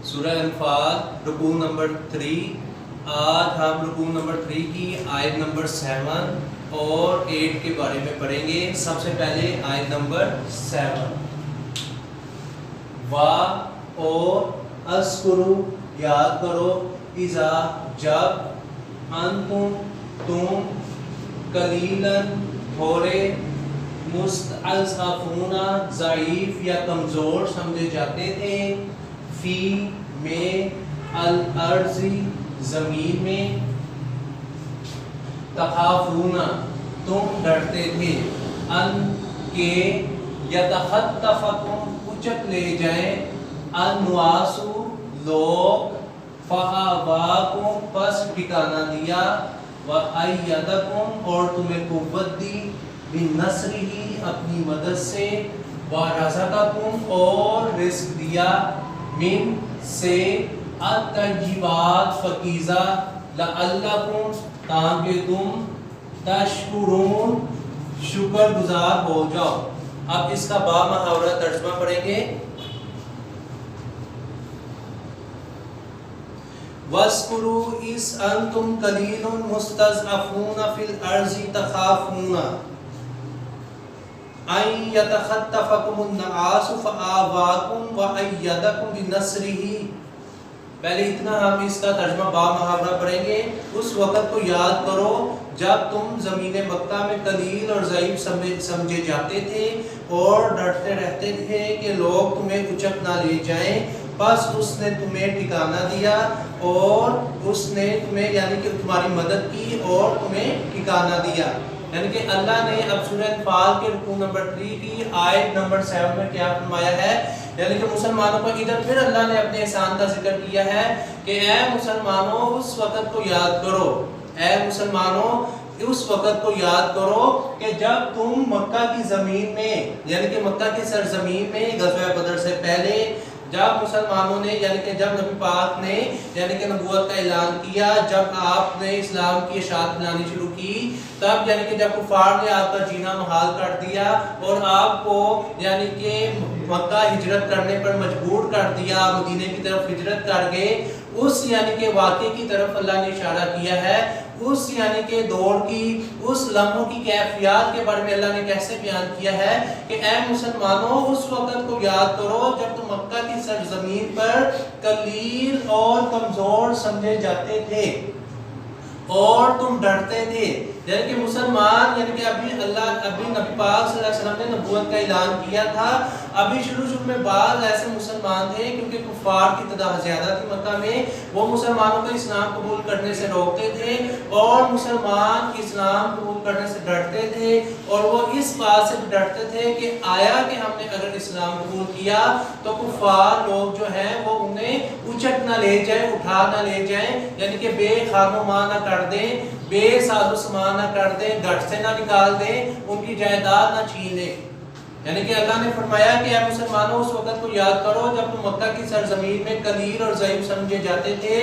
سورہ انفال رکوع نمبر 3۔ آج ہم رکوع نمبر 3 کی آیت نمبر 7 اور 8 کے بارے میں پڑھیں گے۔ سب سے پہلے آیت نمبر 7، وا اور اذکرو یاد کرو، اذا جب، انتم تم، قلیلاً تھوڑے، مستضعفون ضعیف یا کمزور سمجھے جاتے تھے، فی میں، الارض زمین میں، تخافون تم ڈرتے تھے، ان کے، یتخطفکم اچک لے جائیں، الناس لوگ، فآواکم پس ٹھکانہ دیا، وَأَيَّدَكُمْ اور تمہیں قوت دی، بِنَصْرِهِ اپنی مدد سے، وَرَزَقَكُمْ اور رزق دیا، من سے، الطیبات پاکیزہ، لعلکم تاکہ تم، تشکرون شکر گزار ہو جاؤ۔ اب اس کا با محاورہ ترجمہ پڑھیں گے۔ وَاذْكُرُوا إِذْ أَنْتُمْ قَلِيلٌ مُسْتَضْعَفُونَ فِي الْأَرْضِ تَخَافُونَ أَنْ يَتَخَطَّفَكُمُ النَّاسُ فَآوَاكُمْ وَأَيَّدَكُمْ بِنَصْرِهِ۔ پہلے اتنا ہم اس کا ترجمہ با محاورہ پڑھیں گے۔ اس وقت کو یاد کرو جب تم زمین مکہ میں قلیل اور ضعیف سمجھے جاتے تھے اور ڈرتے رہتے تھے کہ لوگ تمہیں اچک نہ لے جائیں، بس اس نے تمہیں ٹھکانہ دیا اور اس نے تمہیں یعنی کہ تمہاری مدد کی اور تمہیں ٹھکانہ دیا۔ یعنی کہ اللہ نے اب سورہ انفال کے رکوع نمبر 3 کی آیت نمبر 7 میں کیا فرمایا ہے، یعنی کہ مسلمانوں کو ادھر پھر اللہ نے اپنے احسان کا ذکر کیا ہے کہ اے مسلمانوں اس وقت کو یاد کرو، اے مسلمانوں اس وقت کو یاد کرو کہ جب تم مکہ کی زمین میں یعنی کہ مکہ کی سرزمین میں غزوہ بدر سے پہلے جب مسلمانوں نے یعنی کہ جب نبی پاک نے یعنی کہ نبوت کا اعلان کیا، جب آپ نے اسلام کی اشاعت پھیلانی شروع کی، تب یعنی کہ جب کفار نے آپ کا جینا محال کر دیا اور آپ کو یعنی کہ مکہ ہجرت کرنے پر مجبور کر دیا، مدینے کی طرف ہجرت کر گئے، اس یعنی کہ واقعے کی طرف اللہ نے اشارہ کیا ہے، اس یعنی کہ دور کی اس لمحوں کی کیفیات کے بارے میں اللہ نے کیسے بیان کیا ہے کہ اے مسلمانوں اس وقت کو یاد کرو جب تم مکہ کی سرزمین پر قلیل اور کمزور سمجھے جاتے تھے اور تم ڈرتے تھے۔ یعنی کہ مسلمان یعنی کہ ابھی نبی پاک صلی اللہ علیہ وسلم نے نبوت کا اعلان کیا تھا، ابھی شروع میں بعض ایسے مسلمان تھے کیونکہ کفار کی تعداد زیادہ تھی مکہ میں، وہ مسلمانوں کو اسلام قبول کرنے سے روکتے تھے اور مسلمان اسلام قبول کرنے سے ڈرتے تھے، اور وہ اس بات سے ڈرتے تھے کہ آیا کہ ہم نے اگر اسلام قبول کیا تو کفار لوگ جو ہیں وہ انہیں اچک نہ لے جائیں، اٹھا نہ لے جائیں، یعنی کہ بے خان و مان نہ کر دیں، بے ساز و سامان نہ کر دیں، گھر سے نہ نکال دیں، ان کی جائیداد نہ چھین لیں۔ یعنی کہ اللہ نے فرمایا کہ اے مسلمانوں اس وقت کو یاد کرو جب تم مکہ کی سرزمین میں قلیل اور ضعیف سمجھے جاتے تھے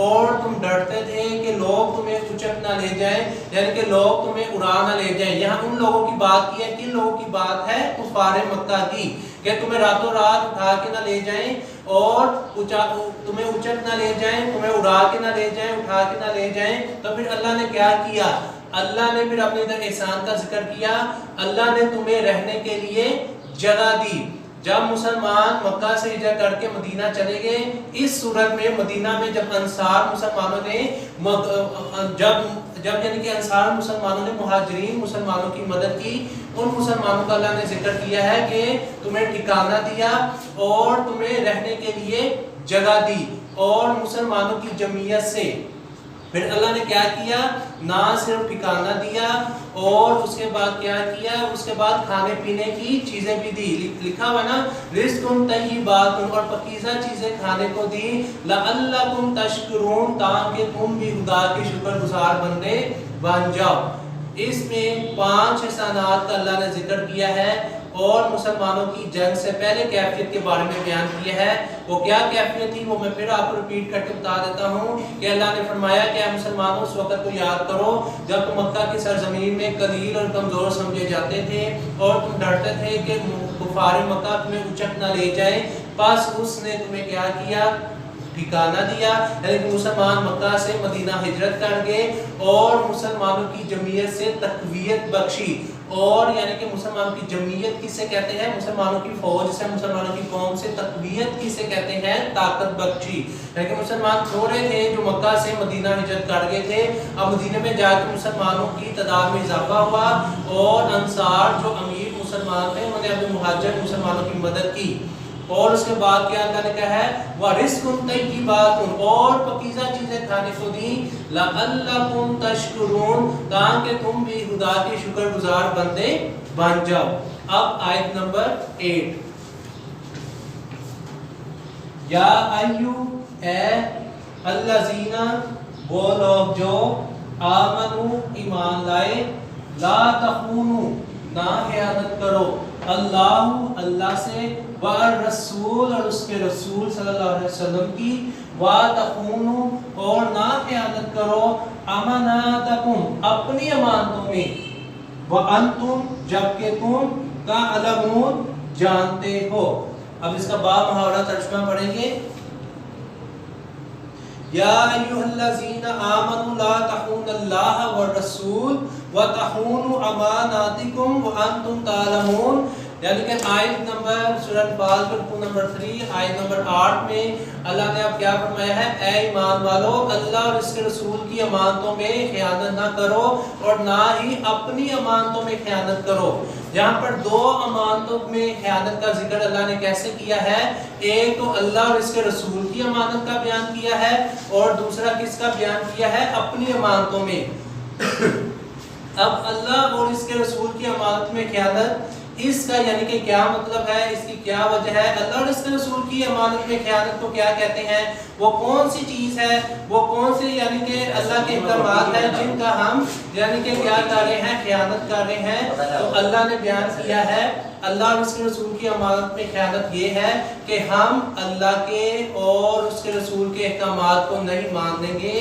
اور تم ڈرتے تھے کہ لوگ تمہیں اچک نہ لے جائیں، یعنی کہ لوگ تمہیں اڑا نہ لے جائیں۔ یہاں ان لوگوں کی بات کی ہے، کن لوگوں کی بات ہے؟ کفار مکہ کی، کہ تمہیں راتوں رات اٹھا کے نہ لے جائیں اور تمہیں اچک نہ لے جائیں، تمہیں اڑا کے نہ لے جائیں، اٹھا کے نہ لے جائیں۔ تو پھر اللہ نے کیا کیا؟ اللہ نے پھر اپنے ادھر احسان کا ذکر کیا، اللہ نے تمہیں رہنے کے لیے جگہ دی۔ جب مسلمان مکہ سے ہجرت کر کے مدینہ چلے گئے، اس صورت میں مدینہ میں جب انصار مسلمانوں نے جب یعنی کہ انصار مسلمانوں نے مہاجرین مسلمانوں کی مدد کی، ان مسلمانوں کا اللہ نے ذکر کیا ہے کہ تمہیں ٹھکانہ دیا اور تمہیں رہنے کے لیے جگہ دی، اور مسلمانوں کی جمعیت سے پھر اللہ نے کیا کیا؟ نہ صرف ٹھکانہ دیا اور اس کے بعد کیا کیا؟ اس کے بعد کھانے پینے کی چیزیں بھی دی، لکھا ہوا نا، رزقٌ طیبات، اور پاکیزہ چیزیں کھانے کو دی، لعلکم تشکرون تاکہ تم بھی خدا کے شکر گزار بندے بن جاؤ۔ اس میں 5 احسانات کا اللہ نے ذکر کیا ہے اور مسلمانوں کی جنگ سے پہلے کیفیت کے بارے میں بیان کیا ہے۔ وہ کیا کیفیت تھی وہ میں پھر آپ کو ریپیٹ کر کے بتا دیتا ہوں کہ اللہ نے فرمایا کہ اے مسلمانوں اس وقت کو یاد کرو جب تم مکہ کی سرزمین میں قلیل اور کمزور سمجھے جاتے تھے اور تم ڈرتے تھے کہ کفار مکہ تمہیں اچک نہ لے جائے، پس اس نے تمہیں کیا کیا؟ ठिकाना दिया, यानी कि मुसलमान मक्का से मदीना हिजरत कर गए और मुसलमानों की जमीयत से तकवीयत बख्शी। और यानी कि मुसलमानों की जमीयत किसे कहते हैं? मुसलमानों की फौज से, मुसलमानों की कौम से तकवीयत किसे कहते हैं? ताकत बख्शी। यानी कि मुसलमान थोड़े थे जो मक्का से मदीना हिजरत कर गए थे, अब मदीने में जाकर मुसलमानों की तादाद में इजाफा हुआ और अंसार जो अमीर मुसलमान थे उन्होंने अपने मुहाजिर मुसलमानों की मदद की। और उसके बाद क्या अल्लाह ने कहा है, वरिस्कुन तय्यिबातुन, और पकीज़ा चीजें खाने को दी, लअल्लकुम तशकुरून, ताकि तुम भी खुदा के शुक्रगुजार बंदे बन जाओ। अब आयत नंबर 8, या अय्यु अल्लज़ीना, वो लोग जो आमनु ईमान लाए, ला तखूनु, ना खयानत करो, अल्लाह अल्लाह से, व रसूल और उसके रसूल सल्लल्लाहु अलैहि वसल्लम की, व तखूनु और ना खयानत करो, अमानातकुम अपनी अमानतों में, व अंतुम जबकि तुम तालमून जानते हो। अब इसका बाप मुहावरा तर्जुमा पढ़ेंगे। या अय्युहल्लज़ीना आमनु ला तखूनुल्लाह व रसूल व तखूनु अमानातिकुम व अंतुम तालमून। यानी कि आयत नंबर सूरह अल-फाल रुकू नंबर 3 आयत नंबर 8 में अल्लाह ने अब क्या फरमाया है, ऐ ईमान वालो, अल्लाह और इसके रसूल की अमानतों में खयानत ना करो और ना ही अपनी अमानतों में खयानत करो। यहाँ पर दो अमानतों में खयानत का जिक्र अल्लाह ने कैसे किया है, एक तो अल्लाह और इसके रसूल की अमानत का बयान किया है और दूसरा किसका बयान किया है, अपनी अमानतों में। अब अल्लाह और इसके रसूल की अमानत में खयानत, इसका यानी कि क्या मतलब है, इसकी क्या वजह है? अल्लाह और इसके रसूल की अमानत में खयानत को क्या कहते हैं? वो कौन सी चीज है, वो कौन से यानी कि अल्लाह के इकरामात है जिनका हम यानी कि क्या कर रहे हैं, खयानत कर रहे हैं। तो अल्लाह ने बयान किया है अल्लाह और उसके रसूल की अमानत में खयानत ये है कि हम अल्लाह के और उसके रसूल के अहकामात को नहीं मानेंगे।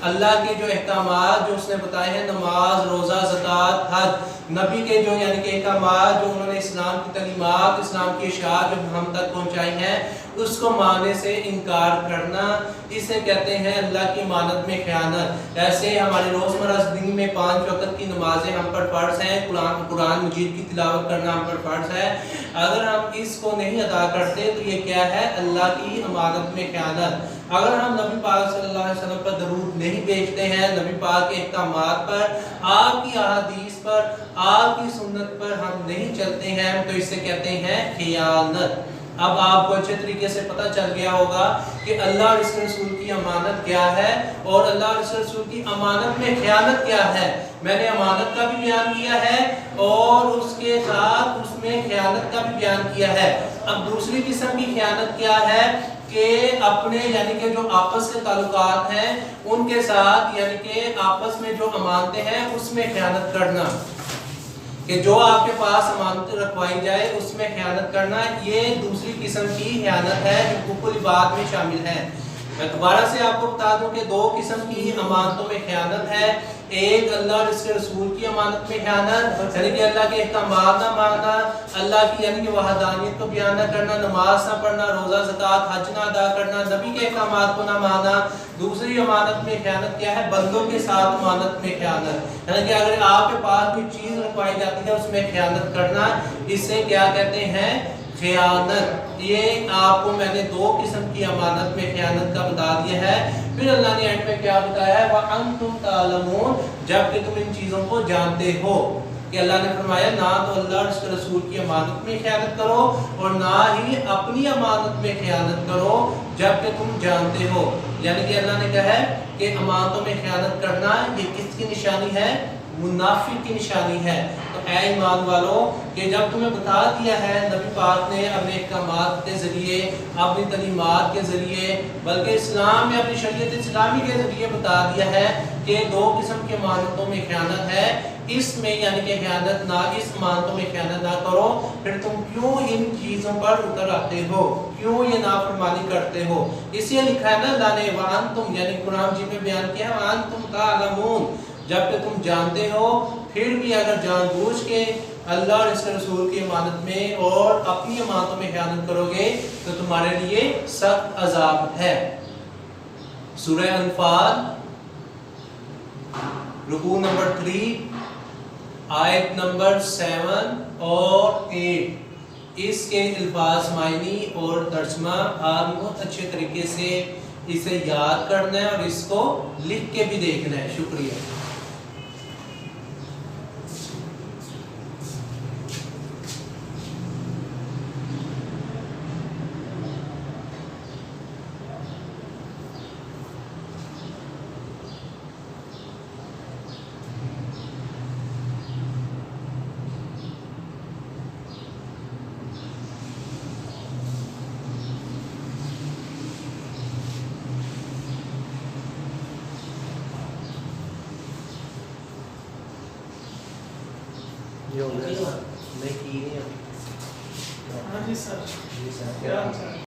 अल्लाह के जो अहकामात जो उसने बताए हैं, नमाज, रोज़ा, ज़कात, हज, नबी के जो यानी कि अहकामात जो उन्होंने इस्लाम की तलीमात, इस्लाम की इशाअत जो हम तक पहुँचाई हैं, उसको मानने से इनकार करना, इसे कहते हैं अल्लाह की अमानत में खयानत। ऐसे हमारे रोज़मर्रा ज़िंदगी में 5 वक्त की नमाजें हम पर फ़र्ज़ हैं, कुरान मजीद की तिलावत करना हम पर फ़र्ज़ है। अगर हम इसको नहीं अदा करते तो ये क्या है, अल्लाह की अमानत में खयानत। अगर हम नबी पाक सल्लल्लाहु अलैहि वसल्लम पर दरूद नहीं भेजते हैं, नबी पाक के अहकामात पर, आपकी अहादीस पर, आपकी सुन्नत पर हम नहीं चलते हैं, तो इसे कहते हैं खयानत। अब आपको अच्छे तरीके से पता चल गया होगा कि अल्लाह और इसके रसूल की अमानत क्या है और अल्लाह और इसके रसूल की अमानत में खयानत क्या है। मैंने अमानत का भी बयान किया है और उसके साथ उसमें खयानत का भी बयान किया है। अब दूसरी किस्म की खयानत क्या है कि अपने यानी कि जो आपस के ताल्लुकात हैं उनके साथ यानी कि आपस में जो अमानतें हैं उसमें खयानत करना, कि जो आपके पास अमानत रखवाई जाए उसमें खयानत करना, ये दूसरी किस्म की खयानत है जो हुकूकुल इबाद में शामिल है। मैं दोबारा से आपको बता दूं कि 2 किस्म की अमानतों में खयानत है। एक अल्लाह और इसके रसूल की अमानत में खयानत, यानी कि अल्लाह के अहकामात ना मानना, अल्लाह की यानी कि वहदानियत को बयान न करना, नमाज ना पढ़ना, रोज़ा, ज़कात, हज ना अदा करना, नबी के अहकामात को ना मानना। दूसरी अमानत में खयानत क्या है, बंदों के साथ अमानत में खयानत, यानी कि अगर आपके पास कोई चीज़ रखवाई जाती है उसमें खयानत करना, इसे क्या कहते हैं, खयानत। ये आपको मैंने 2 किस्म की अमानत में खयानत का बता दिया है। फिर अल्लाह ने एंड में क्या बताया है, व अंतुम तालमून, जबकि तुम इन चीज़ों को जानते हो। कि अल्लाह ने फरमाया ना तो अल्लाह और उसके रसूल की अमानत में खयानत करो और ना ही अपनी अमानत में खयानत करो जबकि तुम जानते हो। यानी कि अल्लाह ने कहा है कि अमानतों में खयानत करना ये किसकी निशानी है, मुनाफिक की निशानी है। तो ऐ ईमान वालों कि जब तुम्हें बता दिया है नबी पाक ने अपने अहकामात के ज़रिए, अपनी तलीमात के ज़रिए, बल्कि इस्लाम में अपनी शरीयत इस्लामी के ज़रिए बता दिया है कि 2 किस्म की अमानतों में खयानत है, इसमें यानी कि खयानत ना, इस अमानतों में खयानत ना करो, फिर तुम क्यों इन चीज़ों पर उतर आते हो, क्यों ये नाफरमानी करते हो। इसलिए लिखा है ना अल्लाह ने, वान तुम यानी कुरान जी में बयान किया है, वान तुम तालमून, जबकि तुम जानते हो, फिर भी अगर जानबूझ के अल्लाह और इसके रसूल की अमानत में और अपनी अमानतों में खयानत करोगे तो तुम्हारे लिए सख्त अजाब है। सूरह अनफाल रुकू नंबर 3 आयत नंबर 7 और 8, इसके अल्फाज मायनी और तर्जमा आप बहुत अच्छे तरीके से इसे याद करना है और इसको लिख के भी देखना है। शुक्रिया। नहीं की नहीं। हाँ जी सर। जी सर।